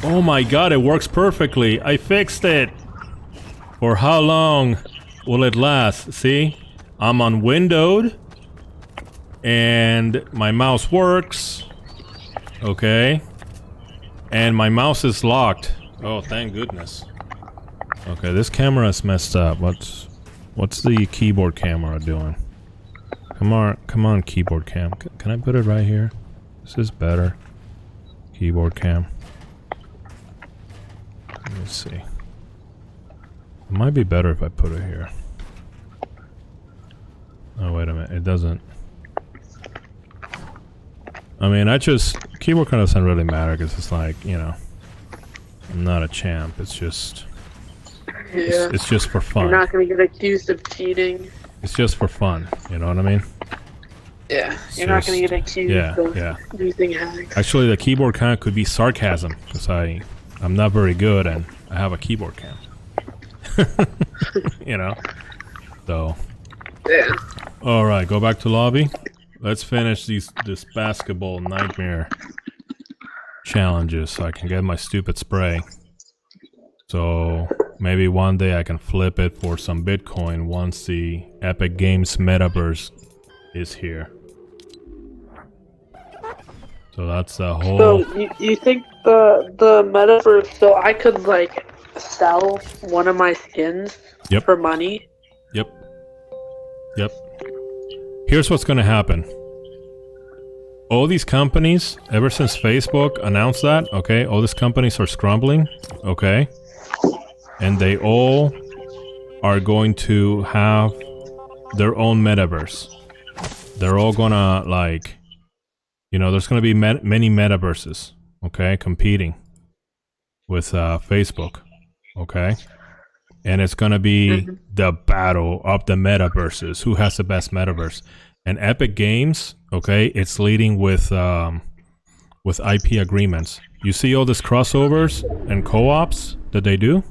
Oh my god, it works perfectly. I fixed it. For how long will it last? See? I'm on windowed. And my mouse works. Okay. And my mouse is locked. Oh, thank goodness. Okay, this camera is messed up. What's the keyboard camera doing? Come on, keyboard cam. Can I put it right here? This is better. Keyboard cam. Let me see. It might be better if I put it here. Oh, wait a minute. It doesn't. I mean, keyboard cam doesn't really matter because it's like, you know, I'm not a champ. It's just... Yeah. It's just for fun. You're not gonna get accused of cheating. It's just for fun, you know what I mean? Yeah, you're not gonna get accused of using hacks. Actually, the keyboard cam could be sarcasm, because I'm not very good and I have a keyboard cam. You know? So. Yeah. Alright, go back to lobby. Let's finish this basketball nightmare challenges so I can get my stupid spray. So maybe one day I can flip it for some Bitcoin once the Epic Games metaverse is here. So that's the whole... So you think the metaverse, so I could like sell one of my skins for money? Yep. Here's what's gonna happen. All these companies, ever since Facebook announced that, okay, all these companies are scrambling, okay? And they all are going to have their own metaverse. They're all gonna, like, you know, there's gonna be many metaverses, okay, competing with Facebook, okay? And it's gonna be the battle of the metaverses. Who has the best metaverse? And Epic Games, okay, it's leading with IP agreements. You see all these crossovers and co-ops that they do?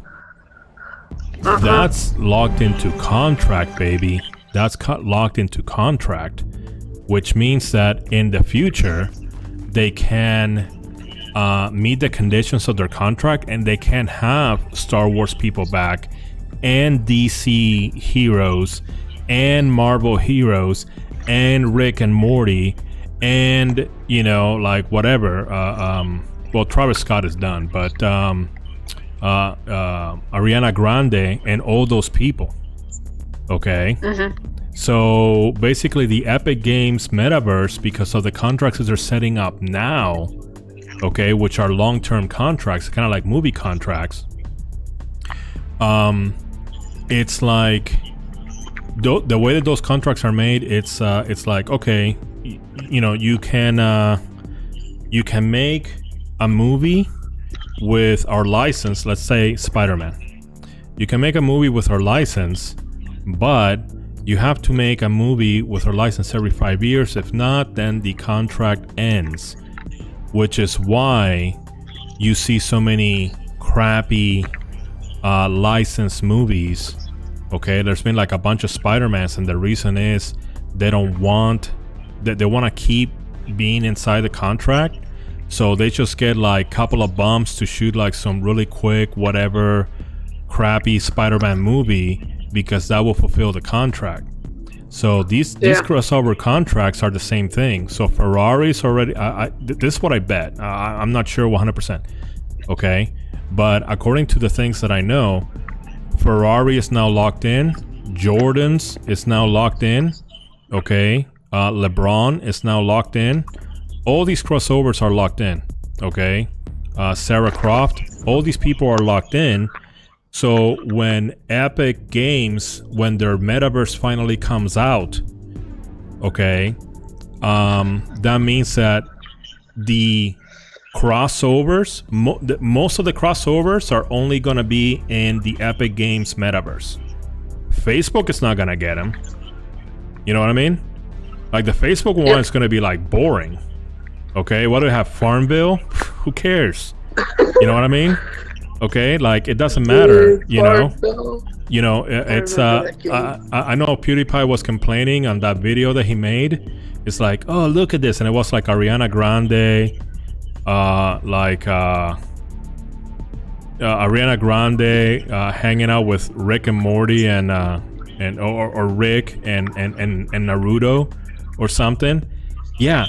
That's locked into contract, baby. That's locked into contract, which means that in the future, they can meet the conditions of their contract and they can have Star Wars people back and DC heroes and Marvel heroes and Rick and Morty and, you know, like whatever. Well, Travis Scott is done, but Ariana Grande and all those people. Okay? So basically the Epic Games metaverse, because of the contracts that they're setting up now, okay, which are long-term contracts, kind of like movie contracts, it's like the way that those contracts are made, it's like, okay, you know, you can make a movie with our license. Let's say Spider-Man. You can make a movie with our license, but you have to make a movie with our license every 5 years. If not, then the contract ends, which is why you see so many crappy licensed movies. Okay, there's been like a bunch of Spider-Mans, and the reason is they don't want that, they want to keep being inside the contract, so they just get like a couple of bumps to shoot like some really quick whatever crappy Spider-Man movie, because that will fulfill the contract. So these crossover contracts are the same thing. So Ferrari's already this is what I bet. I'm not sure 100%, okay, but according to the things that I know, Ferrari is now locked in, Jordan's is now locked in, okay, LeBron is now locked in. All these crossovers are locked in, okay? Sarah Croft, all these people are locked in. So when Epic Games, when their metaverse finally comes out, okay, that means that the crossovers, most of the crossovers are only gonna be in the Epic Games metaverse. Facebook is not gonna get them. You know what I mean? Like the Facebook one is gonna be like boring. Okay, what do we have? Farmville? Who cares? You know what I mean? Okay, like it doesn't matter. You know. You know, it's I know PewDiePie was complaining on that video that he made. It's like, oh, look at this, and it was like Ariana Grande, Ariana Grande hanging out with Rick and Morty or Rick and Naruto or something. Yeah,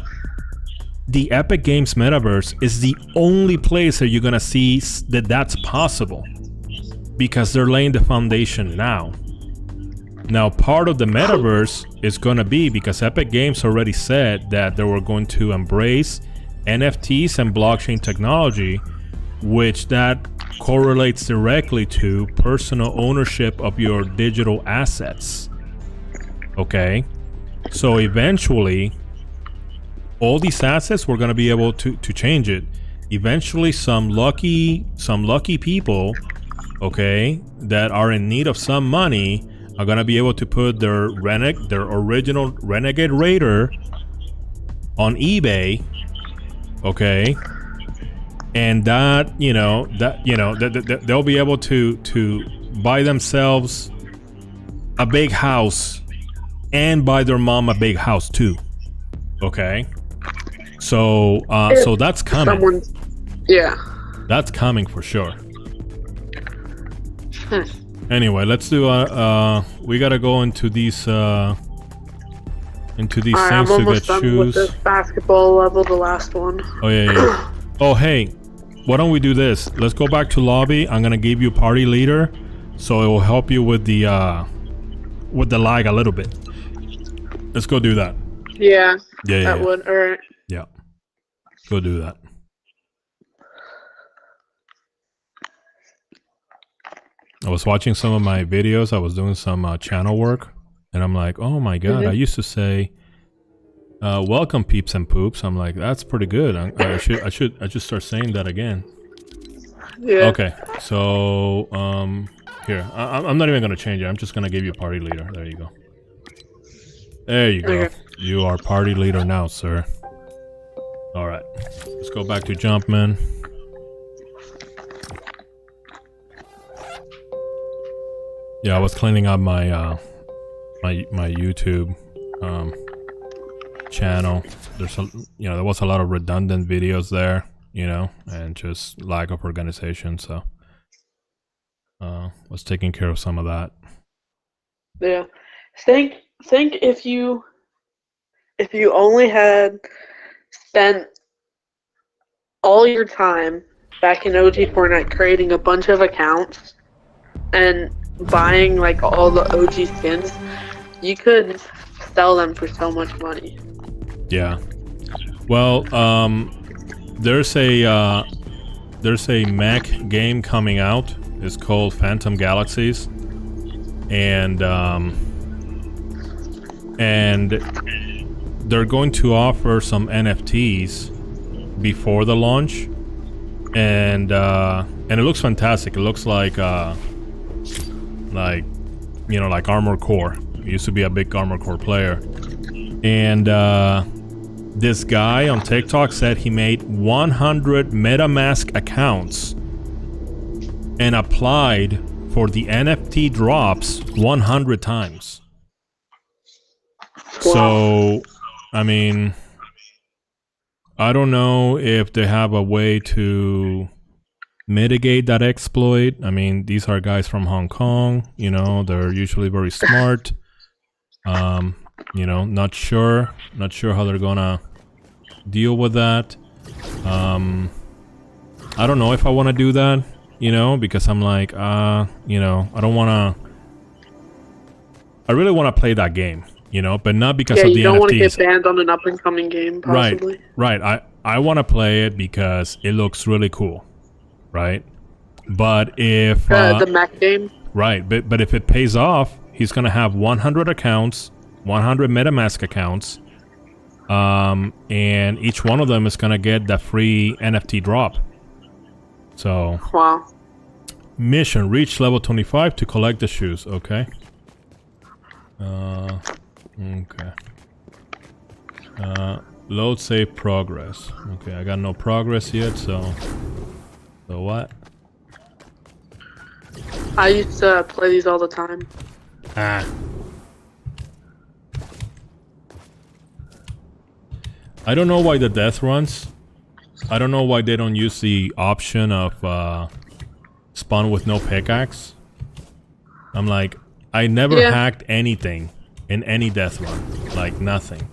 the Epic Games metaverse is the only place that you're gonna see that's possible, because they're laying the foundation now. Now, part of the metaverse is gonna be, because Epic Games already said that they were going to embrace NFTs and blockchain technology, which that correlates directly to personal ownership of your digital assets. Okay, so eventually all these assets, we're going to be able to change it. Eventually some lucky people, okay, that are in need of some money are going to be able to put their original Renegade Raider on eBay, okay, and that they'll be able to buy themselves a big house and buy their mom a big house too. Okay, so that's coming. That's coming for sure. Anyway, let's do we gotta go into these things to get shoes. With this basketball level, the last one. Oh yeah. Oh hey, why don't we do this? Let's go back to lobby. I'm gonna give you party leader, so it will help you with the lag a little bit. Let's go do that. Yeah. That would. Alright. Yeah. Go do that. I was watching some of my videos. I was doing some channel work, and I'm like, oh my god! I used to say, "Welcome, peeps and poops." I'm like, that's pretty good. I should start saying that again. Yeah. Okay. So here, I'm not even gonna change it. I'm just gonna give you party leader. There you go. There you go. Okay. You are party leader now, sir. All right. Let's go back to Jumpman. Yeah, I was cleaning up my my YouTube channel. There was a lot of redundant videos there, and just lack of organization. So, was taking care of some of that. Yeah, think if you only had spent all your time back in OG Fortnite creating a bunch of accounts and buying like all the OG skins, you could sell them for so much money. Yeah. Well, there's a mech game coming out. It's called Phantom Galaxies, and they're going to offer some NFTs before the launch, and it looks fantastic. It looks like Armored Core. I used to be a big Armored Core player, and this guy on TikTok said he made 100 MetaMask accounts and applied for the NFT drops 100 times. Wow. So, I mean, I don't know if they have a way to mitigate that exploit. I mean, these are guys from Hong Kong, they're usually very smart. Not sure how they're gonna deal with that. I don't know if I want to do that, because I'm like, I don't want to. I really want to play that game, but not because of the NFTs. Yeah, you don't want to get banned on an up-and-coming game, possibly. Right. I want to play it because it looks really cool. Right, but if the Mac game, right, but if it pays off, he's gonna have 100 accounts, 100 MetaMask accounts, and each one of them is gonna get that free NFT drop. So, wow. Mission: reach level 25 to collect the shoes. Okay. Okay. Load save progress. Okay, I got no progress yet, so. So what? I used to play these all the time. I don't know why the death runs. I don't know why they don't use the option of spawn with no pickaxe. I'm like, I never hacked anything in any death run. Like, nothing.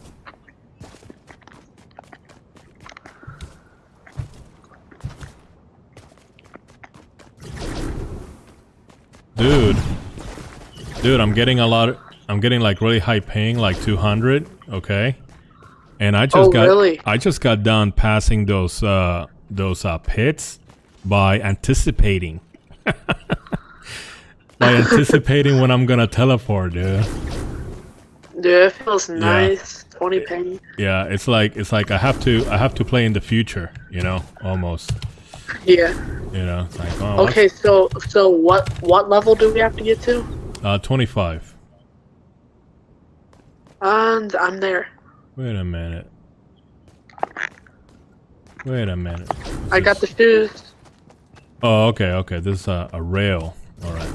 Dude, I'm getting like really high ping, like 200, okay? And I just got done passing those pits by anticipating. By anticipating when I'm gonna teleport, dude. Dude, it feels nice. 20 ping. Yeah, it's like I have to play in the future, you know, almost. Yeah. You know, it's like, oh, okay, so what level do we have to get to? 25. And I'm there. Wait a minute. I got the shoes. Oh, okay. This is a rail. All right,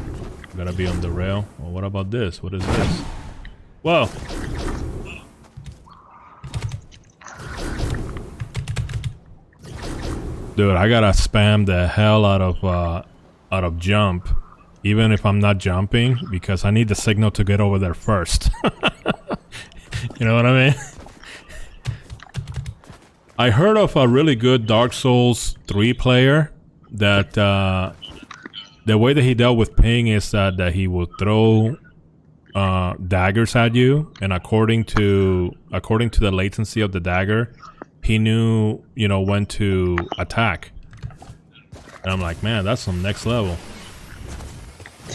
gotta be on the rail. Well, what about this? What is this? Whoa! Dude, I gotta spam the hell out of jump, even if I'm not jumping, because I need the signal to get over there first. You know what I mean? I heard of a really good Dark Souls 3 player that the way that he dealt with ping is that he would throw daggers at you, and according to the latency of the dagger, he knew, you know, when to attack. And I'm like, man, that's some next level.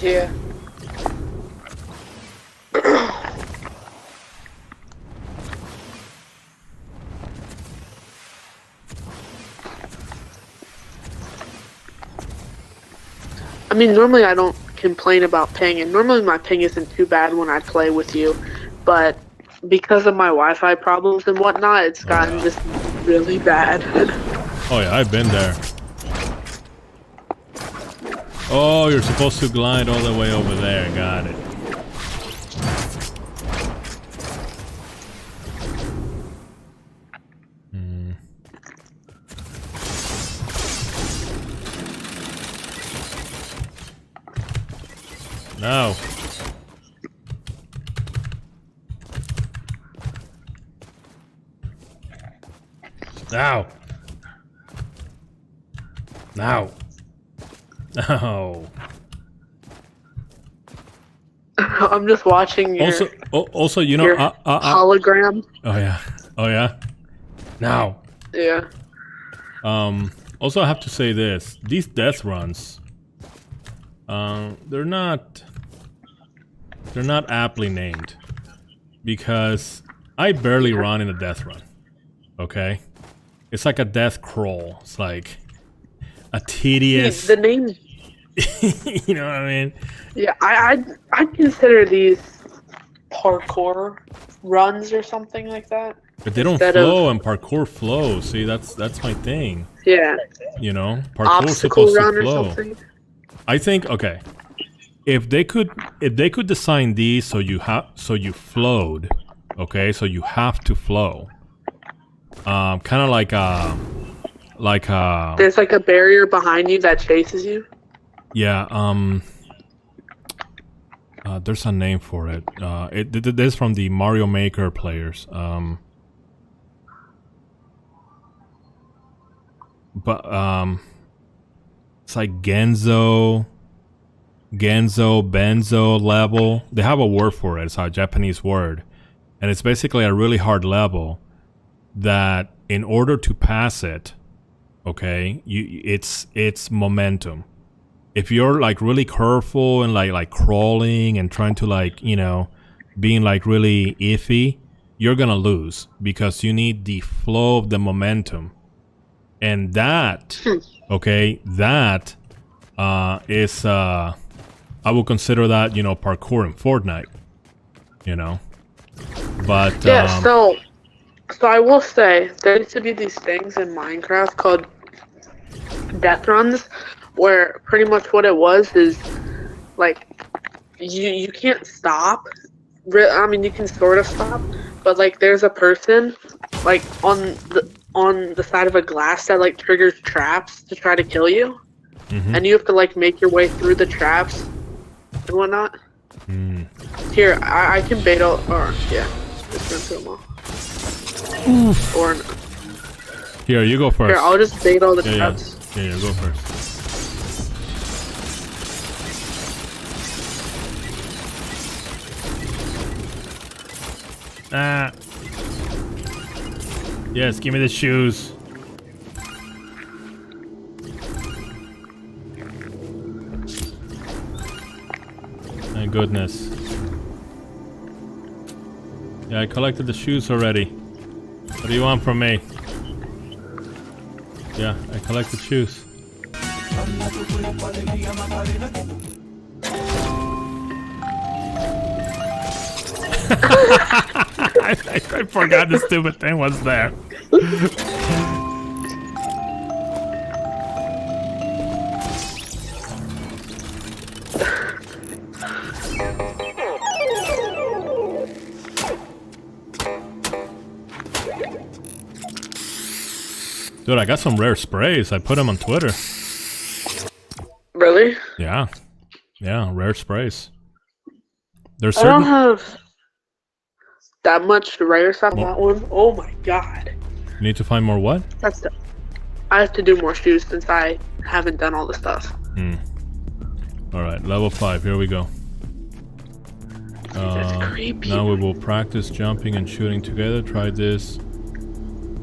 Yeah. I mean, normally I don't complain about ping, and normally my ping isn't too bad when I play with you, but because of my Wi-Fi problems and whatnot, it's gotten just really bad. Oh yeah, I've been there. Oh, you're supposed to glide all the way over there. Got it. No. Now. Now. No. I'm just watching your also, you know, hologram. Oh yeah. Now. Yeah. Also, I have to say this: these death runs, they're not aptly named, because I barely run in a death run. Okay, it's like a death crawl. It's like a tedious. The name. You know what I mean? Yeah, I'd consider these parkour runs or something like that. But they don't flow, and parkour flows. See, that's my thing. Yeah. You know, parkour's supposed to flow. Or something. I think, okay, if they could design these so you flowed, okay, so you have to flow. Kind of like there's like a barrier behind you that chases you. Yeah. There's a name for it. This is from the Mario Maker players. But it's like Benzo level. They have a word for it. It's a Japanese word, and it's basically a really hard level that, in order to pass it, okay, it's momentum. If you're like really careful and like crawling and trying to, like, you know, being like really iffy, you're gonna lose, because you need the flow of the momentum. And that, okay, that is, I would consider that, you know, parkour in Fortnite, you know. But yeah, so I will say there used to be these things in Minecraft called death runs, where pretty much what it was is like you can't stop. I mean, you can sort of stop, but like there's a person like on the side of a glass that like triggers traps to try to kill you. and you have to like make your way through the traps and whatnot. Here, I can bait all, or yeah, just run through them all. Oof. Or Here, you go first. here, I'll just bait all the traps. Yeah, go first. Ah. Yes, give me the shoes. My goodness. Yeah, I collected the shoes already. What do you want from me? Yeah, I collected shoes. I forgot the stupid thing was there. Dude, I got some rare sprays. I put them on Twitter. Really? Yeah. Yeah, rare sprays. There's I don't have that much rare stuff on that one. Oh my god. You need to find more what? That's the... I have to do more shoes since I haven't done all the stuff. Alright, level 5. Here we go. That's creepy. Now we will practice jumping and shooting together. Try this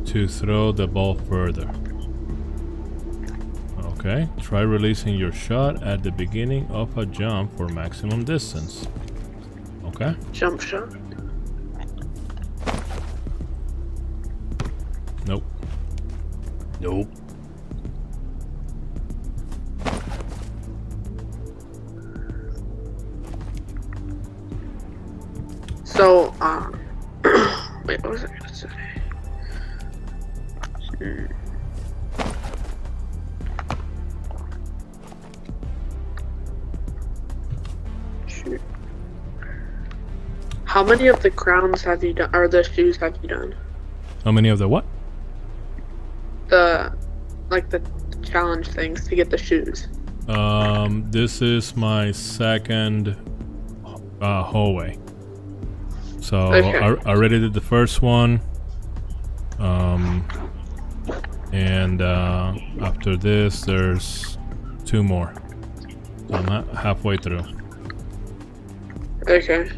to throw the ball further. Okay, try releasing your shot at the beginning of a jump for maximum distance. Okay. Jump shot. Nope. Nope. So, wait, what was I gonna say? Shoot. How many of the crowns have you done, or the shoes have you done? How many of the what? The challenge things to get the shoes. This is my second hallway. So Okay. I already did the first one. And after this, there's 2 more. So I'm halfway through. Okay.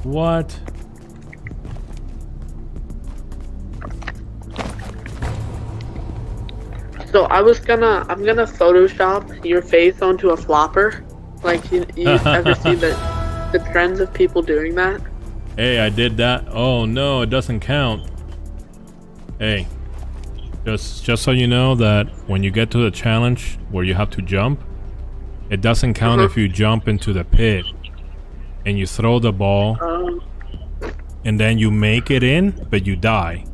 What? So I'm gonna Photoshop your face onto a flopper. Like you ever see the trends of people doing that? Hey, I did that. Oh no, it doesn't count. Hey, just so you know that when you get to the challenge where you have to jump, it doesn't count if you jump into the pit and you throw the ball and then you make it in, but you die.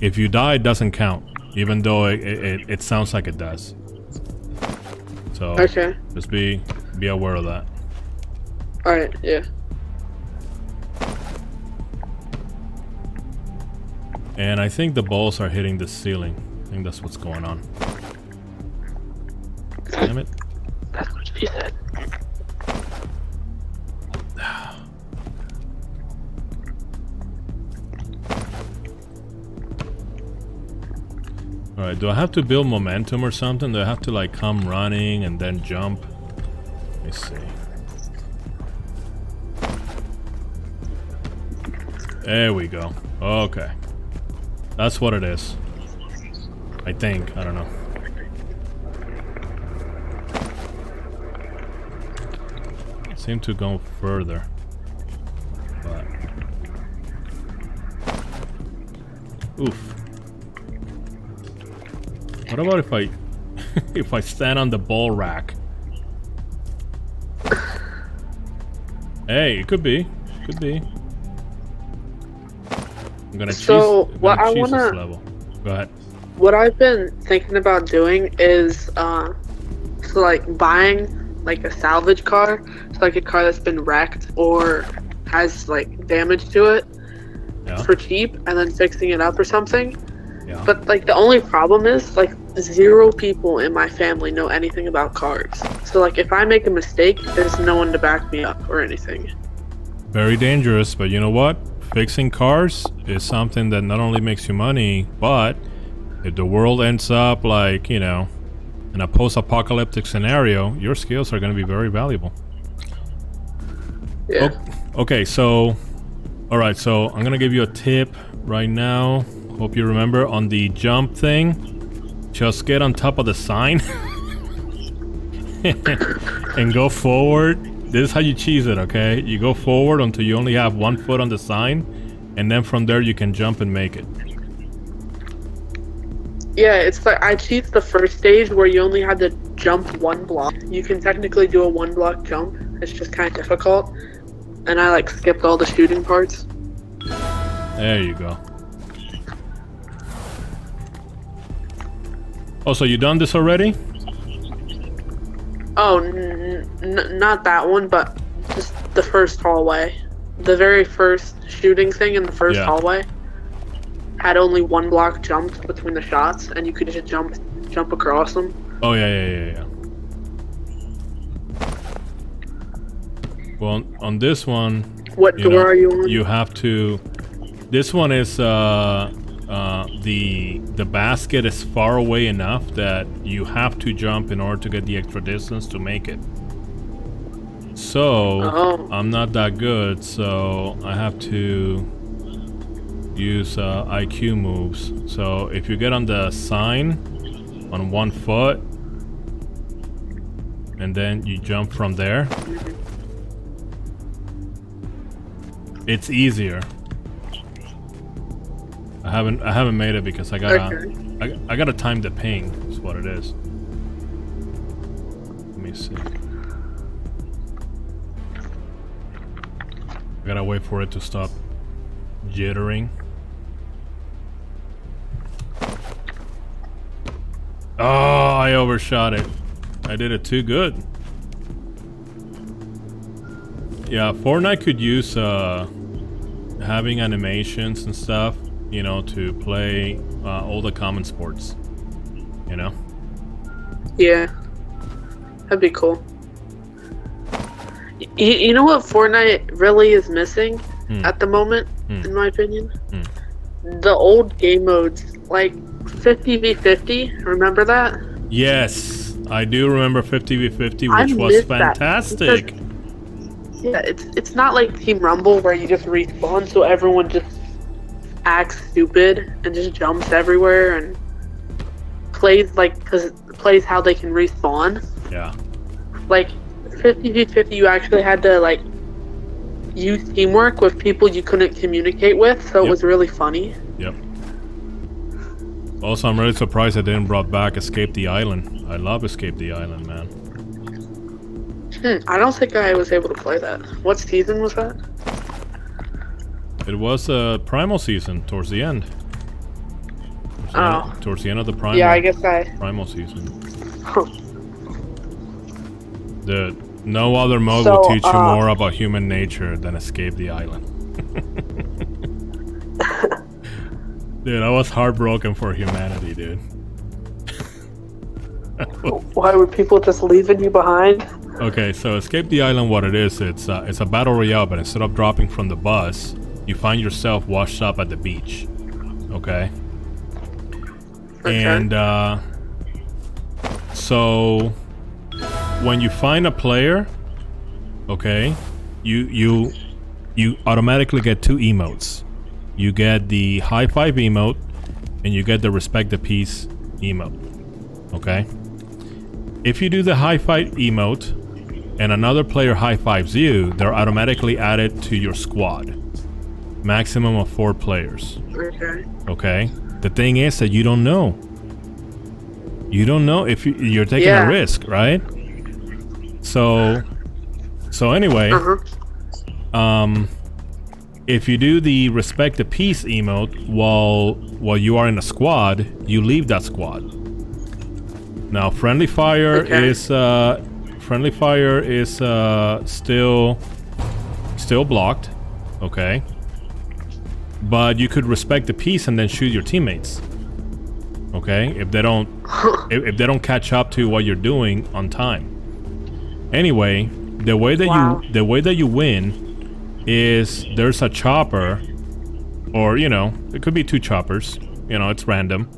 If you die, it doesn't count, even though it sounds like it does. So Okay. just be aware of that. Alright, yeah. And I think the balls are hitting the ceiling. I think that's what's going on. Damn it. That's what she said. Alright, do I have to build momentum or something? Do I have to like come running and then jump? Let me see. There we go. Okay. That's what it is. I think. I don't know. It seemed to go further. But... Oof. What about if I... if I stand on the ball rack? Hey, it could be. Could be. I'm gonna cheese this level. Go ahead. What I've been thinking about doing is so like buying like a salvage car, so like a car that's been wrecked or has like damage to it for cheap, and then fixing it up or something, Yeah. But like the only problem is like 0 people in my family know anything about cars. So like if I make a mistake, there's no one to back me up or anything. Very dangerous, but you know what? Fixing cars is something that not only makes you money, but if the world ends up like, you know, in a post-apocalyptic scenario, your skills are going to be very valuable. Yeah. Okay, so all right, so I'm going to give you a tip right now. Hope you remember on the jump thing, just get on top of the sign and go forward. This is how you cheese it, okay? You go forward until you only have 1 foot on the sign, and then from there you can jump and make it. Yeah, it's like I cheated the first stage where you only had to jump 1 block. You can technically do a 1 block jump. It's just kind of difficult. And I like skipped all the shooting parts. There you go. Oh, so you done this already? Oh, not that one, but just the first hallway. The very first shooting thing in the first hallway had only 1 block jumped between the shots, and you could just jump across them. Oh yeah. Well, on this one, what door are you on? You have to. This one is the basket is far away enough that you have to jump in order to get the extra distance to make it. So I'm not that good, so I have to use IQ moves. So if you get on the sign on 1 foot and then you jump from there, it's easier. I haven't made it because I gotta time the ping. Is what it is. Let me see. I gotta wait for it to stop jittering. Oh, I overshot it. I did it too good. Yeah, Fortnite could use having animations and stuff, you know, to play all the common sports, you know? Yeah, that'd be cool. You know what Fortnite really is missing at the moment, in my opinion? The old game modes, like 50v50, remember that? Yes, I do remember 50v50, which was fantastic. Yeah, it's not like Team Rumble where you just respawn, so everyone just acts stupid and just jumps everywhere and plays plays how they can respawn. Yeah. Like 50v50, you actually had to like use teamwork with people you couldn't communicate with, so it was really funny. Yep. Also, I'm really surprised I didn't brought back Escape the Island. I love Escape the Island, man. I don't think I was able to play that. What season was that? It was a primal season towards the end. Towards the end of the primal. Yeah, I guess primal season. No other mode will teach you more about human nature than Escape the Island. Dude, I was heartbroken for humanity, dude. Why were people just leaving you behind? Okay, so Escape the Island, what it is, it's a battle royale, but instead of dropping from the bus, you find yourself washed up at the beach. Okay? And so when you find a player, okay, you automatically get 2 emotes. You get the high five emote and you get the respect the peace emote. Okay? If you do the high five emote and another player high fives you, they're automatically added to your squad. Maximum of 4 players. Okay? The thing is that you don't know. You don't know if you're taking a risk, right? So anyway, if you do the respect the peace emote while you are in a squad, you leave that squad. Now friendly fire is still blocked, okay? But you could respect the peace and then shoot your teammates. Okay, if they don't if they don't catch up to what you're doing on time. Anyway, the way that you win is there's a chopper, or it could be two choppers. It's random.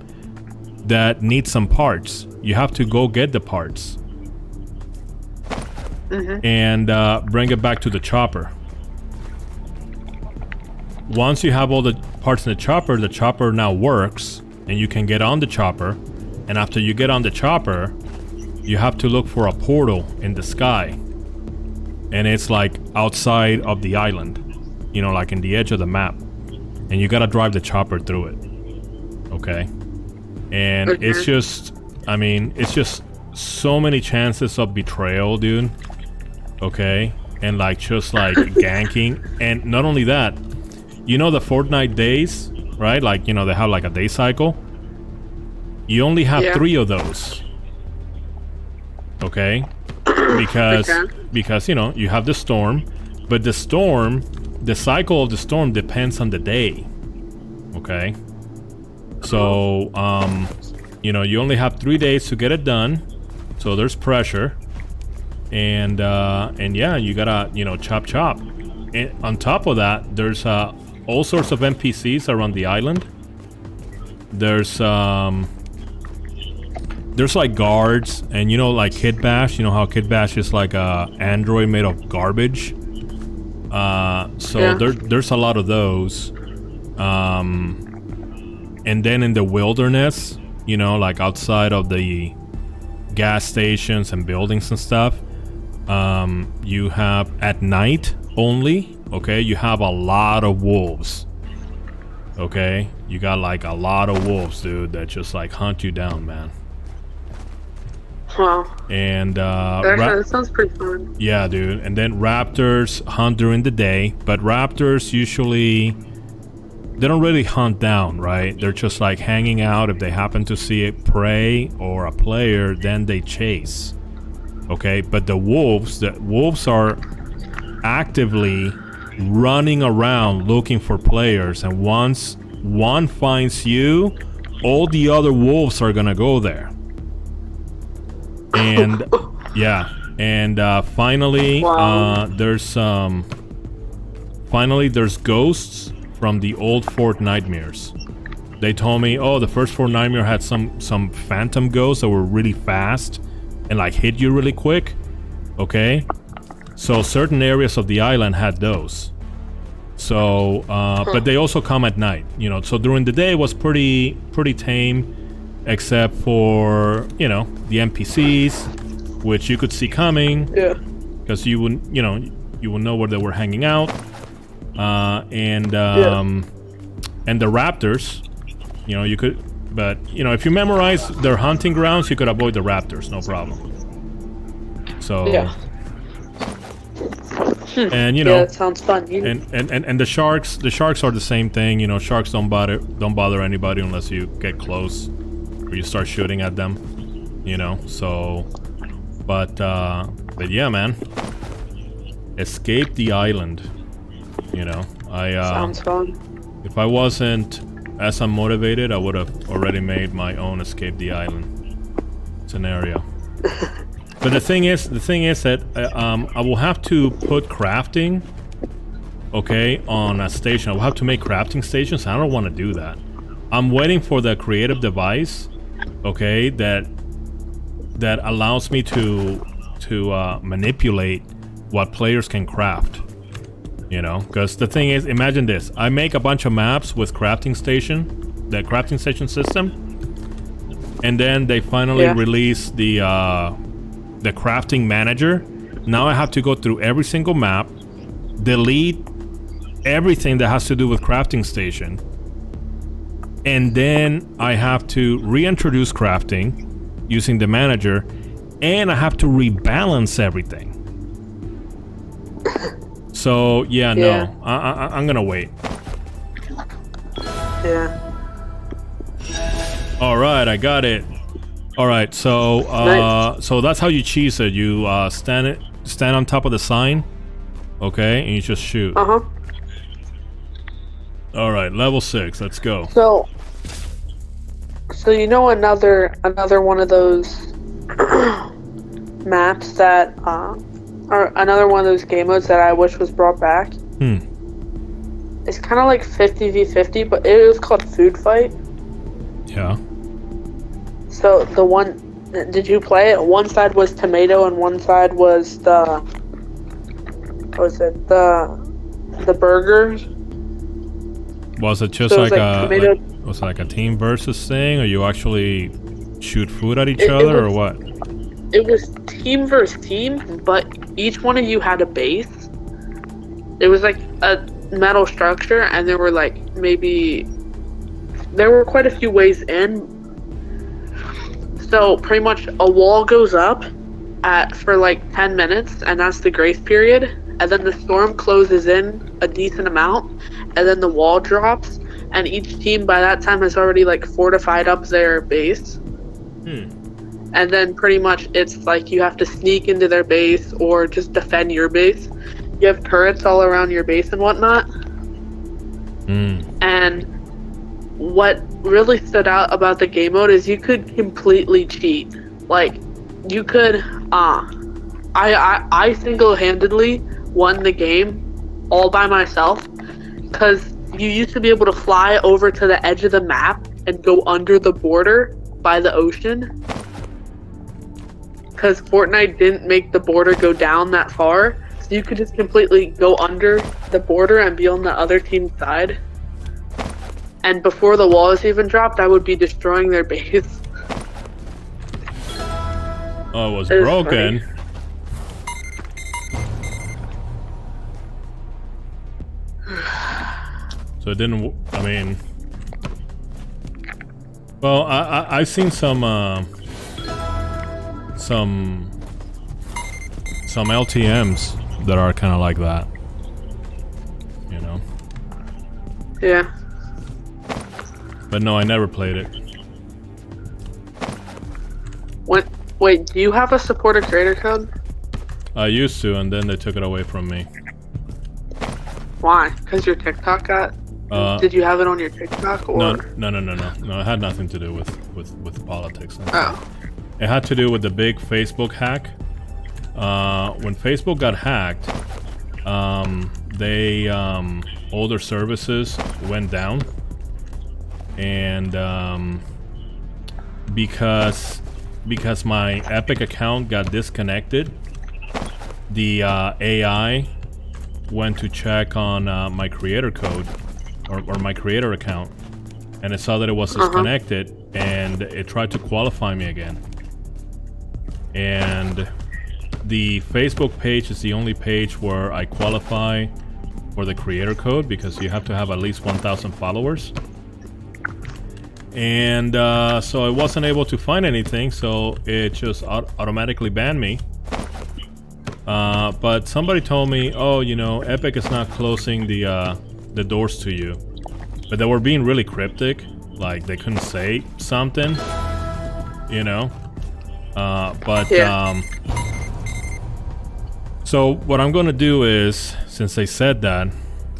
That needs some parts. You have to go get the parts and bring it back to the chopper. Once you have all the parts in the chopper now works, and you can get on the chopper. And after you get on the chopper, you have to look for a portal in the sky. And it's like outside of the island, like in the edge of the map. And you gotta drive the chopper through it. Okay? And it's just so many chances of betrayal, dude. Okay? And just ganking. And not only that, the Fortnite days, right? They have a day cycle. You only have 3 of those. Okay? Because you have the storm, but the cycle of the storm depends on the day. Okay? So, you only have 3 days to get it done. So there's pressure. And yeah, you gotta, chop. And on top of that, there's all sorts of NPCs around the island. There's like guards, and Kid Bash, how Kid Bash is like a android made of garbage. There's a lot of those. And then in the wilderness, outside of the gas stations and buildings and stuff, you have at night only, okay, you have a lot of wolves. Okay, you got a lot of wolves, dude, that just hunt you down, man. Wow. And that sounds pretty fun. Yeah, dude. And then raptors hunt during the day, but raptors usually, they don't really hunt down, right? They're just hanging out. If they happen to see a prey or a player, then they chase. Okay, but the wolves are actively running around looking for players, and once one finds you, all the other wolves are gonna go there. And yeah, and finally, there's ghosts from the old Fort Nightmares. They told me, the first Fort Nightmare had some phantom ghosts that were really fast and hit you really quick. Okay, so certain areas of the island had those. So, but they also come at night. So during the day it was pretty tame. Except for, the NPCs, which you could see coming. Yeah. Because you would know where they were hanging out. And the raptors, you could, but, if you memorize their hunting grounds, you could avoid the raptors, no problem. So. Yeah. And, that sounds fun. And the sharks are the same thing. Sharks don't bother anybody unless you get close. Or you start shooting at them, so, but yeah, man, escape the island, sounds fun. If I wasn't as unmotivated, I would have already made my own escape the island scenario. But the thing is that I will have to put crafting, okay, on a station. I will have to make crafting stations. I don't want to do that. I'm waiting for the creative device, okay, that allows me to manipulate what players can craft. Because the thing is, imagine this: I make a bunch of maps with the crafting station system, and then they finally release the crafting manager. Now I have to go through every single map, delete everything that has to do with crafting station. And then I have to reintroduce crafting using the manager, and I have to rebalance everything. So no, I'm gonna wait. Yeah. All right, I got it. All right, so nice. So that's how you cheese it. You stand on top of the sign, okay, and you just shoot. All right, level 6. Let's go. So you know another one of those maps that or another one of those game modes that I wish was brought back. It's kind of like 50v50, but it was called Food Fight. Yeah. So the one, did you play it? One side was tomato and one side was the, what was it? The burgers. Was it just So like tomato. was it like a team versus thing, or you actually shoot food at each other, or what? It was team versus team, but each one of you had a base. It was like a metal structure, and there were like there were quite a few ways in. So pretty much a wall goes up for like 10 minutes, and that's the grace period, and then the storm closes in a decent amount, and then the wall drops, and each team by that time has already like fortified up their base. And then pretty much it's like you have to sneak into their base or just defend your base. You have turrets all around your base and whatnot. And what really stood out about the game mode is you could completely cheat. Like, you could, I single-handedly won the game all by myself, because you used to be able to fly over to the edge of the map and go under the border by the ocean. Because Fortnite didn't make the border go down that far. So you could just completely go under the border and be on the other team's side. And before the walls even dropped, I would be destroying their base. Oh, it was broken. So it didn't. I mean, well, I've seen some LTMs that are kind of like that, you know. Yeah. But no, I never played it. Wait, do you have a supporter creator code? I used to, and then they took it away from me. Why? Because your TikTok got. Did you have it on your TikTok or? No. It had nothing to do with politics. Oh. It had to do with the big Facebook hack. When Facebook got hacked, all their services went down, and because my Epic account got disconnected, the AI went to check on my creator code or my creator account, and it saw that it was disconnected, and it tried to qualify me again. And the Facebook page is the only page where I qualify for the creator code, because you have to have at least 1,000 followers. And so I wasn't able to find anything, so it just automatically banned me. But somebody told me, oh, you know, Epic is not closing the doors to you. But they were being really cryptic, like they couldn't say something, you know. So what I'm gonna do is, since they said that,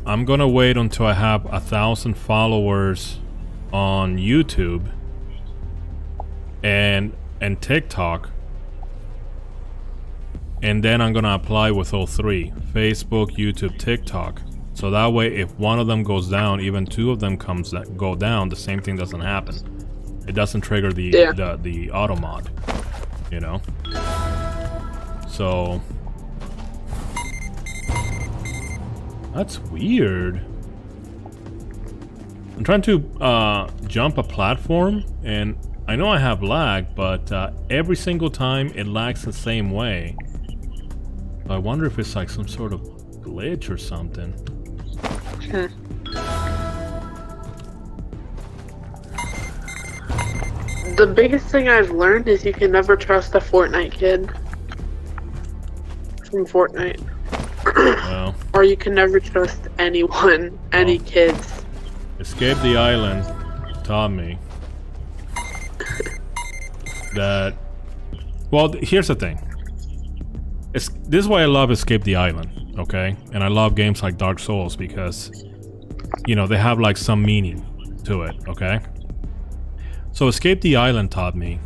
I'm gonna wait until I have 1,000 followers on YouTube and TikTok, and then I'm gonna apply with all three: Facebook, YouTube, TikTok. So that way, if one of them goes down, even two of them go down, the same thing doesn't happen. It doesn't trigger the auto mod, you know. So that's weird. I'm trying to jump a platform, and I know I have lag, but every single time it lags the same way. I wonder if it's like some sort of glitch or something. The biggest thing I've learned is you can never trust a Fortnite kid from Fortnite. Well, or you can never trust anyone, any kids. Escape the Island taught me that. Well, here's the thing. This is why I love Escape the Island, okay? And I love games like Dark Souls, because, you know, they have like some meaning to it, okay? So Escape the Island taught me,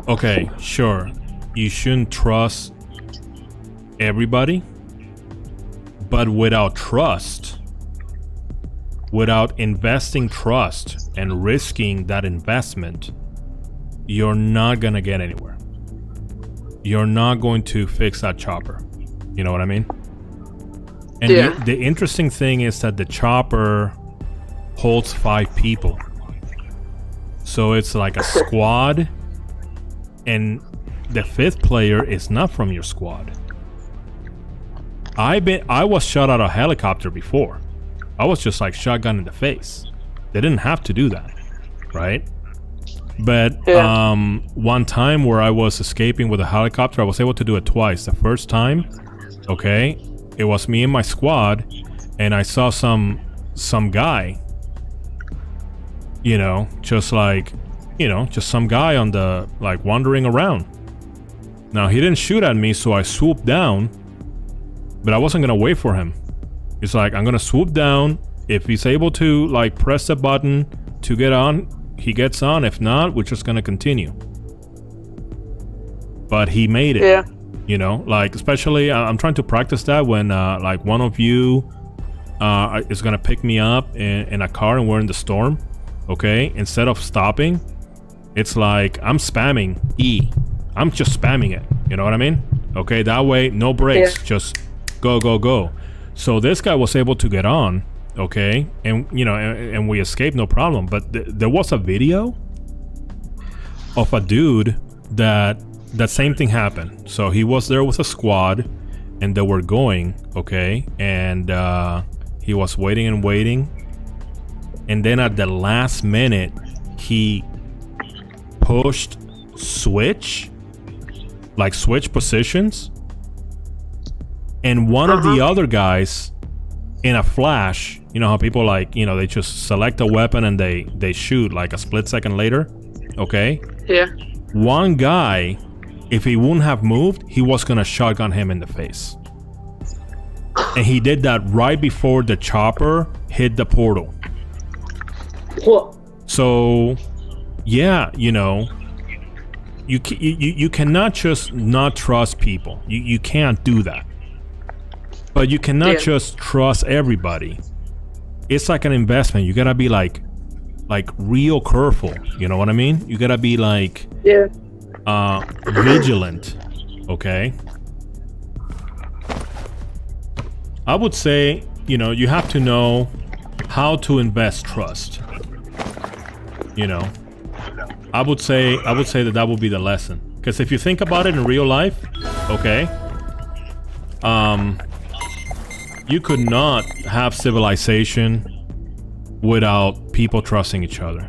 okay, sure, you shouldn't trust everybody, but without trust, without investing trust and risking that investment, you're not gonna get anywhere. You're not going to fix that chopper. You know what I mean? And the interesting thing is that the chopper holds 5 people. So it's like a squad, and the 5th player is not from your squad. I was shot out of a helicopter before. I was just like shotgun in the face. They didn't have to do that, right? But one time where I was escaping with a helicopter, I was able to do it twice. The first time, okay, it was me and my squad, and I saw some guy, just some guy on the, like, wandering around. Now, he didn't shoot at me, so I swooped down, but I wasn't gonna wait for him. It's like, I'm gonna swoop down. If he's able to, like, press the button to get on, he gets on. If not, we're just gonna continue. But he made it. Like, especially I'm trying to practice that when like one of you is gonna pick me up in a car and we're in the storm. Okay, instead of stopping, it's like I'm spamming E. I'm just spamming it. You know what I mean? Okay, that way no brakes, just go, go, go. So this guy was able to get on. Okay, and and we escaped, no problem. But there was a video of a dude that same thing happened. So he was there with a squad, and they were going, okay, and he was waiting and waiting, and then at the last minute, he pushed switch positions, and one of the other guys, in a flash, you know how people, like, they just select a weapon and they shoot like a split second later, okay? Yeah. One guy, if he wouldn't have moved, he was gonna shotgun him in the face. And he did that right before the chopper hit the portal. What? So, yeah, you cannot just not trust people. You can't do that. But you cannot just trust everybody. It's like an investment. You gotta be like real careful. You know what I mean? You gotta be like vigilant. Okay. I would say, you have to know how to invest trust. I would say that would be the lesson. Because if you think about it in real life, okay, you could not have civilization without people trusting each other.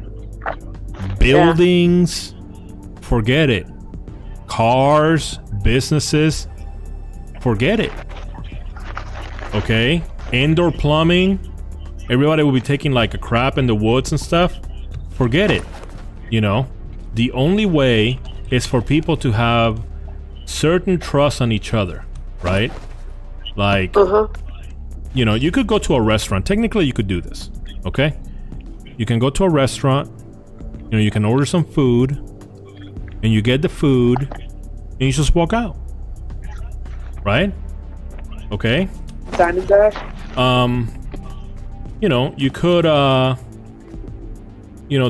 Buildings, forget it. Cars, businesses, forget it. Okay? Indoor plumbing, everybody will be taking like a crap in the woods and stuff. Forget it. The only way is for people to have certain trust on each other, right? Like, you could go to a restaurant. Technically, you could do this, okay? You can go to a restaurant, you can order some food, and you get the food, and you just walk out, right? Okay? Dine and dash? You could,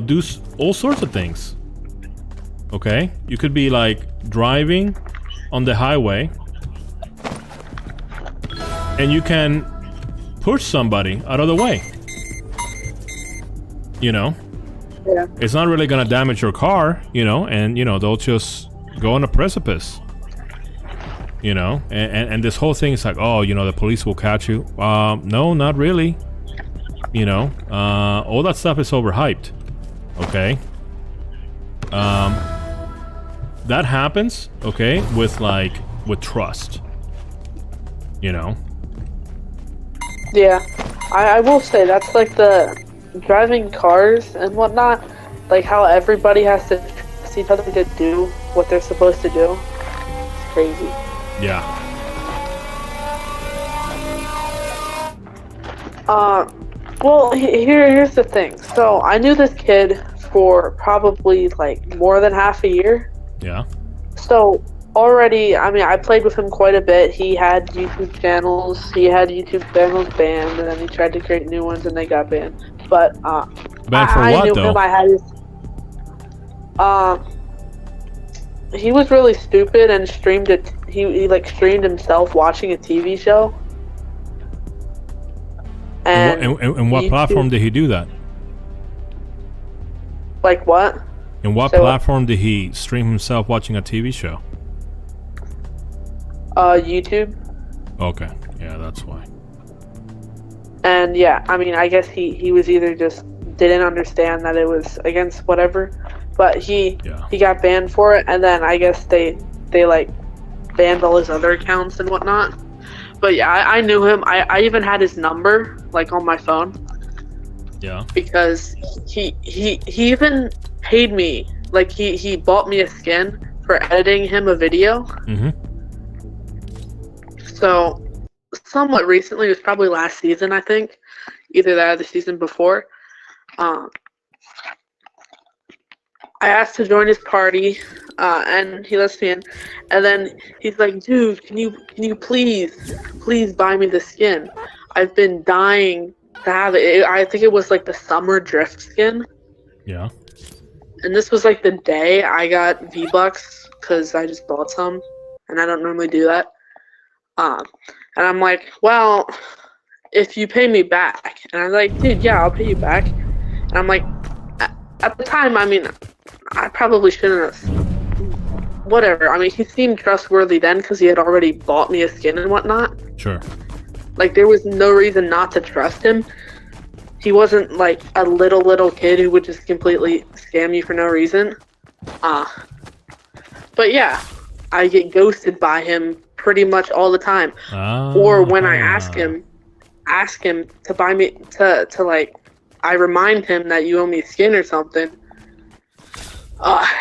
do all sorts of things, okay? You could be, like, driving on the highway, and you can push somebody out of the way. Yeah. It's not really gonna damage your car, and they'll just go on a precipice. And this whole thing is like, oh, the police will catch you. No, not really. All that stuff is overhyped. Okay. That happens, okay, with trust. Yeah, I will say that's like the driving cars and whatnot, like how everybody has to trust each other to do what they're supposed to do. It's crazy. Yeah. Well, here's the thing. So I knew this kid for probably like more than half a year. Yeah. So already, I mean, I played with him quite a bit. He had YouTube channels. He had YouTube channels banned, and then he tried to create new ones, and they got banned. But Banned for I what knew though? him. I had his. He was really stupid and streamed it. He like streamed himself watching a TV show. And what platform did he do that? Like what? In what platform did he stream himself watching a TV show? YouTube. Okay, yeah, that's why. And yeah, I mean, I guess he was either just didn't understand that it was against whatever, but he got banned for it, and then I guess they like banned all his other accounts and whatnot. But yeah, I knew him. I even had his number like on my phone. Yeah. Because he even paid me. Like he bought me a skin for editing him a video. Mm-hmm. So somewhat recently, it was probably last season, I think. Either that or the season before. I asked to join his party, and he lets me in. And then he's like, "Dude, can you please buy me the skin? I've been dying to have it. I think it was like the summer drift skin." Yeah. And this was like the day I got V-Bucks because I just bought some, and I don't normally do that. And I'm like, well, if you pay me back, and I'm like, dude, yeah, I'll pay you back. And I'm like, at the time, I mean, I probably shouldn't have. Whatever. I mean, he seemed trustworthy then because he had already bought me a skin and whatnot. Sure. Like, there was no reason not to trust him. He wasn't like a little kid who would just completely scam you for no reason. But yeah, I get ghosted by him pretty much all the time. Or when I ask him to buy me to like, I remind him that you owe me skin or something.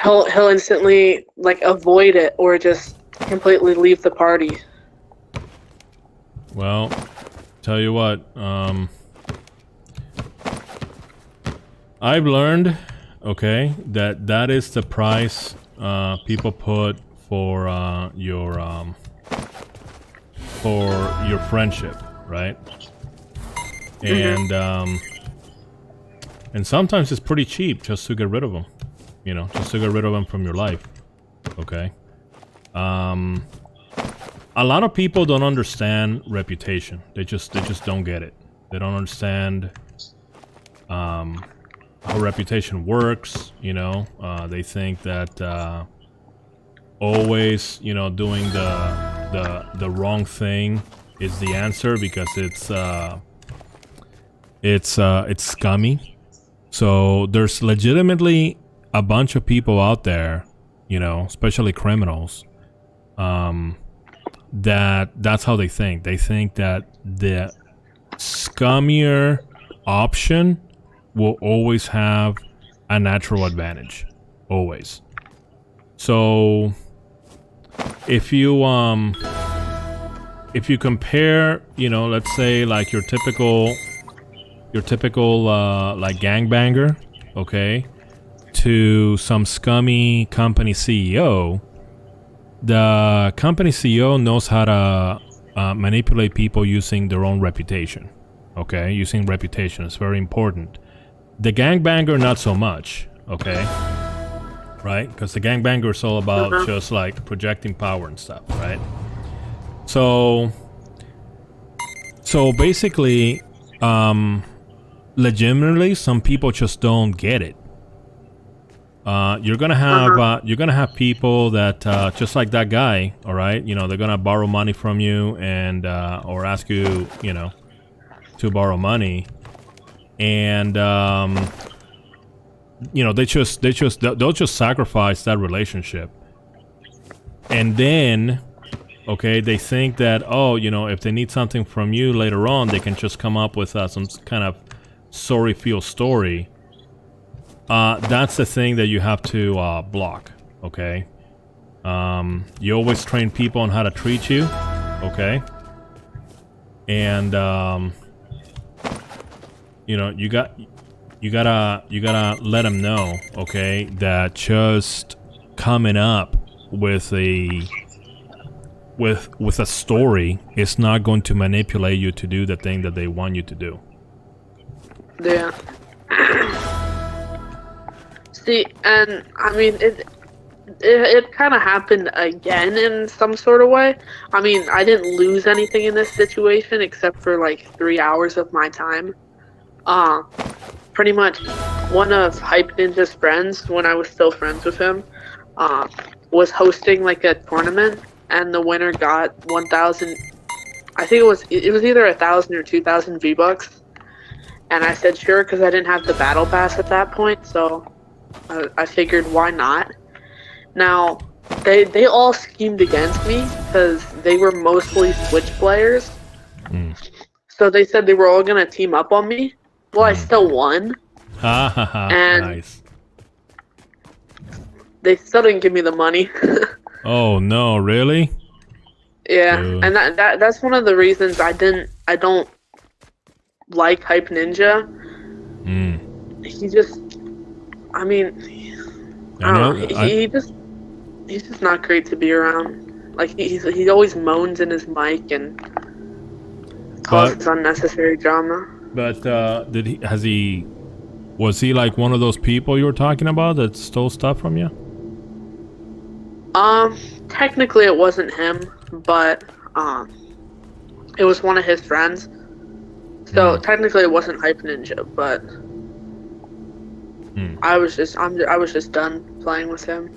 He'll instantly like avoid it or just completely leave the party. Well, tell you what, I've learned, okay, that is the price people put for your friendship, right? And and sometimes it's pretty cheap just to get rid of them, you know, just to get rid of them from your life, okay? A lot of people don't understand reputation. They just don't get it. They don't understand how reputation works, you know. They think that always, you know, doing the wrong thing is the answer because it's scummy. So there's legitimately a bunch of people out there, you know, especially criminals, that's how they think. They think that the scummier option will always have a natural advantage. Always. So if you compare, you know, let's say like your typical like gangbanger, okay, to some scummy company CEO, the company CEO knows how to manipulate people using their own reputation, okay, using reputation is very important. The gangbanger, not so much, okay, right? Because the gangbanger is all about just like projecting power and stuff, right? So basically, legitimately, some people just don't get it. You're gonna have people that just like that guy, all right? You know, they're gonna borrow money from you and or ask you, you know, to borrow money, and you know, they'll just sacrifice that relationship, and then, okay, they think that, oh, you know, if they need something from you later on, they can just come up with some kind of sorry feel story. That's the thing that you have to block, okay? You always train people on how to treat you, okay? And you know, you gotta let them know, okay, that just coming up with a story is not going to manipulate you to do the thing that they want you to do. Yeah. See, and I mean, it kind of happened again in some sort of way. I mean, I didn't lose anything in this situation except for like 3 hours of my time. Pretty much one of Hype Ninja's friends, when I was still friends with him, was hosting like a tournament, and the winner got 1,000. I think it was either 1,000 or 2,000 V-Bucks, and I said sure because I didn't have the battle pass at that point, so I figured why not. Now they all schemed against me because they were mostly Switch players, so they said they were all gonna team up on me. Well, I still won. And nice. They still didn't give me the money. Oh no, really? Yeah, and that's one of the reasons I don't like Hype Ninja. He just, I mean, I don't know. He's just not great to be around. Like he always moans in his mic and causes unnecessary drama. But was he like one of those people you were talking about that stole stuff from you? Technically it wasn't him, but it was one of his friends. So technically it wasn't Hype Ninja, but I was just done playing with him.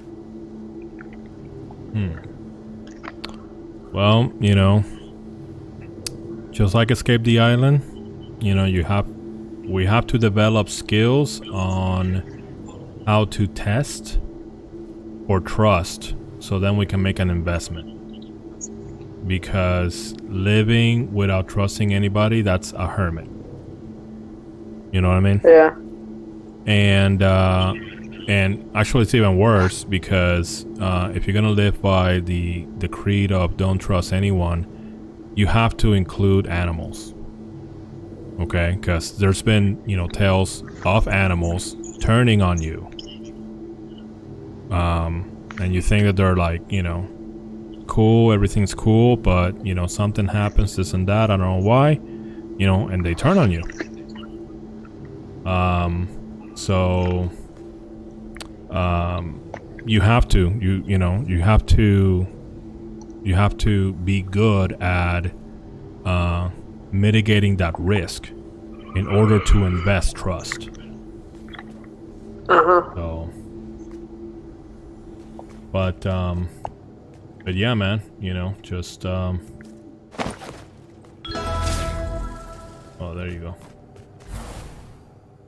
Well, you know, just like Escape the Island, you know, we have to develop skills on how to test or trust, so then we can make an investment. Because living without trusting anybody, that's a hermit. You know what I mean? Yeah. And actually it's even worse because if you're gonna live by the creed of don't trust anyone, you have to include animals. Okay, because there's been, you know, tales of animals turning on you, and you think that they're like, you know, cool, everything's cool, but you know, something happens, this and that, I don't know why, you know, and they turn on you. So you have to be good at mitigating that risk in order to invest trust. So, but yeah, man, you know, just oh, there you go.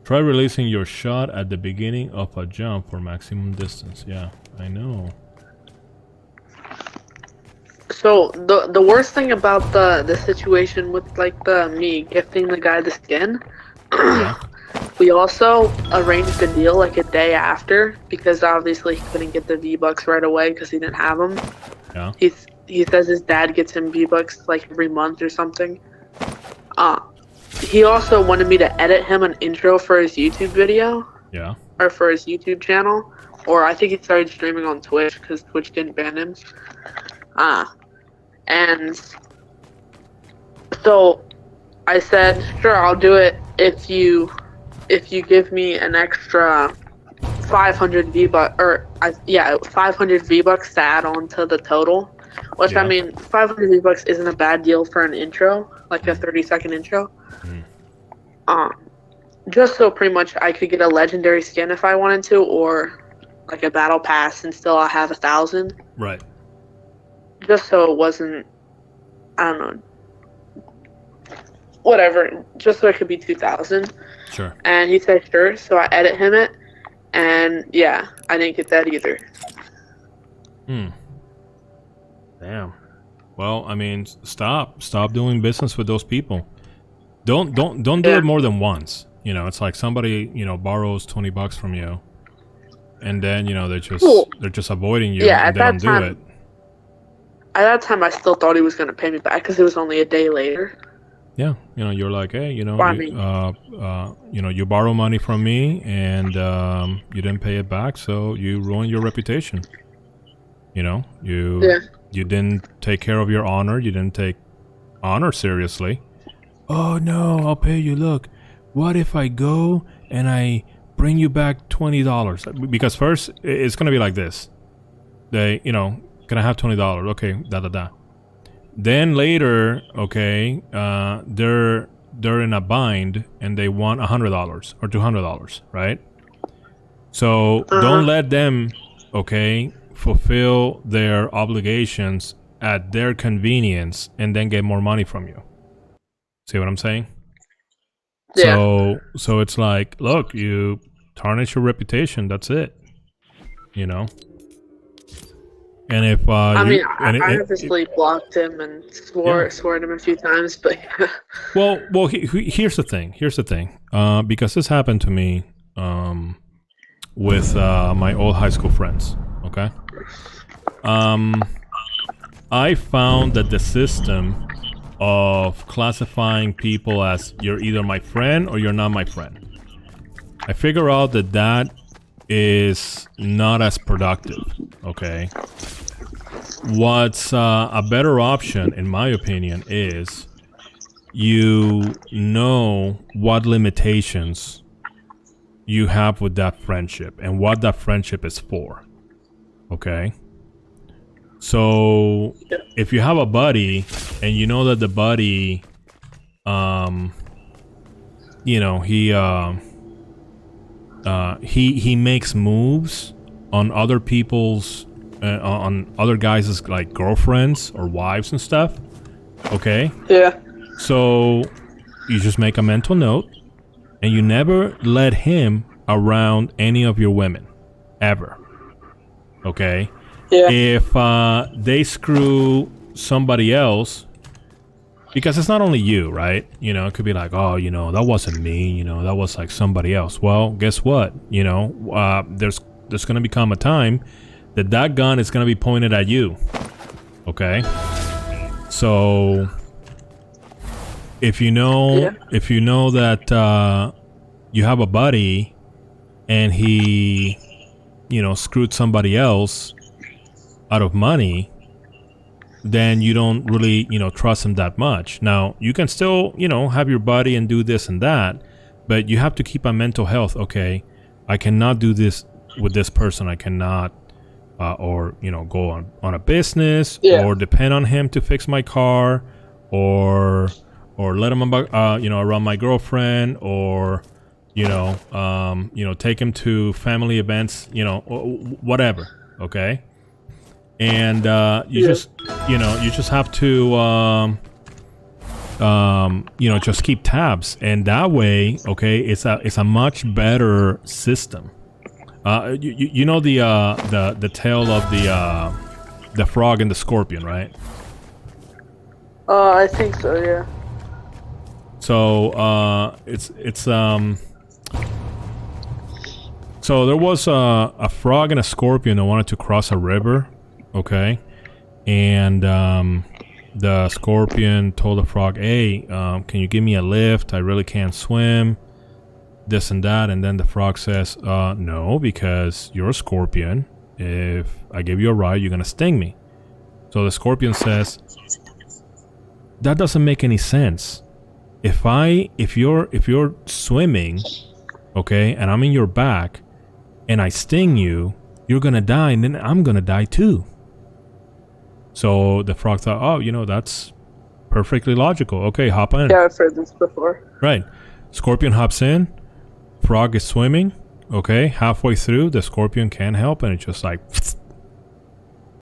Try releasing your shot at the beginning of a jump for maximum distance. Yeah, I know. So the worst thing about the situation with like me gifting the guy the skin, we also arranged a deal like a day after because obviously he couldn't get the V-Bucks right away because he didn't have them. Yeah. He says his dad gets him V-Bucks like every month or something. He also wanted me to edit him an intro for his YouTube video. Yeah. Or for his YouTube channel, or I think he started streaming on Twitch because Twitch didn't ban him. And so I said, sure, I'll do it if you give me an extra 500 V-Bucks, or 500 V-Bucks to add on to the total. Which, I mean, 500 V-Bucks isn't a bad deal for an intro, like a 30-second intro. Just so pretty much I could get a legendary skin if I wanted to, or like a battle pass and still I'll have 1,000. Right. Just so it wasn't, I don't know, whatever, just so it could be 2,000. Sure. And he said sure, so I edit him it, and yeah, I didn't get that either. Damn. Well, I mean, stop doing business with those people. Don't do it more than once. You know, it's like somebody, you know, borrows $20 from you, and then, you know, they're just avoiding you, and they don't do it. At that time, I still thought he was going to pay me back because it was only a day later. Yeah, you're like, hey, I mean, you borrow money from me, and you didn't pay it back, so you ruined your reputation. yeah. You didn't take care of your honor. You didn't take honor seriously. Oh no, I'll pay you. Look, what if I go and I bring you back $20? Because first it's gonna be like this. They, can I have $20? Okay, da da da. Then later, okay, they're in a bind and they want $100 or $200, right? So don't let them, okay, fulfill their obligations at their convenience and then get more money from you. See what I'm saying? Yeah. So it's like, look, you tarnish your reputation. That's it. And if I mean, I it, obviously blocked him and swore at him a few times, but well, here's the thing. Because this happened to me with my old high school friends. Okay. I found that the system of classifying people as you're either my friend or you're not my friend, I figure out that is not as productive. Okay. What's a better option, in my opinion, is you know what limitations you have with that friendship and what that friendship is for. Okay? So if you have a buddy and you know that the buddy, he makes moves on other people's on other guys' like girlfriends or wives and stuff. Okay? yeah. So you just make a mental note and you never let him around any of your women ever. Okay? Yeah. If they screw somebody else, because it's not only you, right? It could be like, oh, that wasn't me, that was like somebody else. Well, guess what? There's going to become a time that gun is going to be pointed at you. Okay? So if you know that you have a buddy and he screwed somebody else out of money, then you don't really trust him that much. Now you can still have your buddy and do this and that, but you have to keep a mental health. Okay, I cannot do this with this person. I cannot or go on a business, or depend on him to fix my car, or let him around my girlfriend, or take him to family events, whatever. Okay. And you just have to just keep tabs, and that way, okay, it's a much better system. You know the tale of the frog and the scorpion, right? I think so. Yeah. So so there was a frog and a scorpion that wanted to cross a river. Okay, and the scorpion told the frog, hey, can you give me a lift? I really can't swim, this and that. And then the frog says, no, because you're a scorpion. If I give you a ride, you're gonna sting me. So the scorpion says, that doesn't make any sense. If you're swimming, okay, and I'm in your back and I sting you, you're gonna die, and then I'm gonna die too. So the frog thought, oh, that's perfectly logical. Okay, hop in. Yeah, I've heard this before. Right. Scorpion hops in. Frog is swimming. Okay, halfway through, the scorpion can't help, and it's just like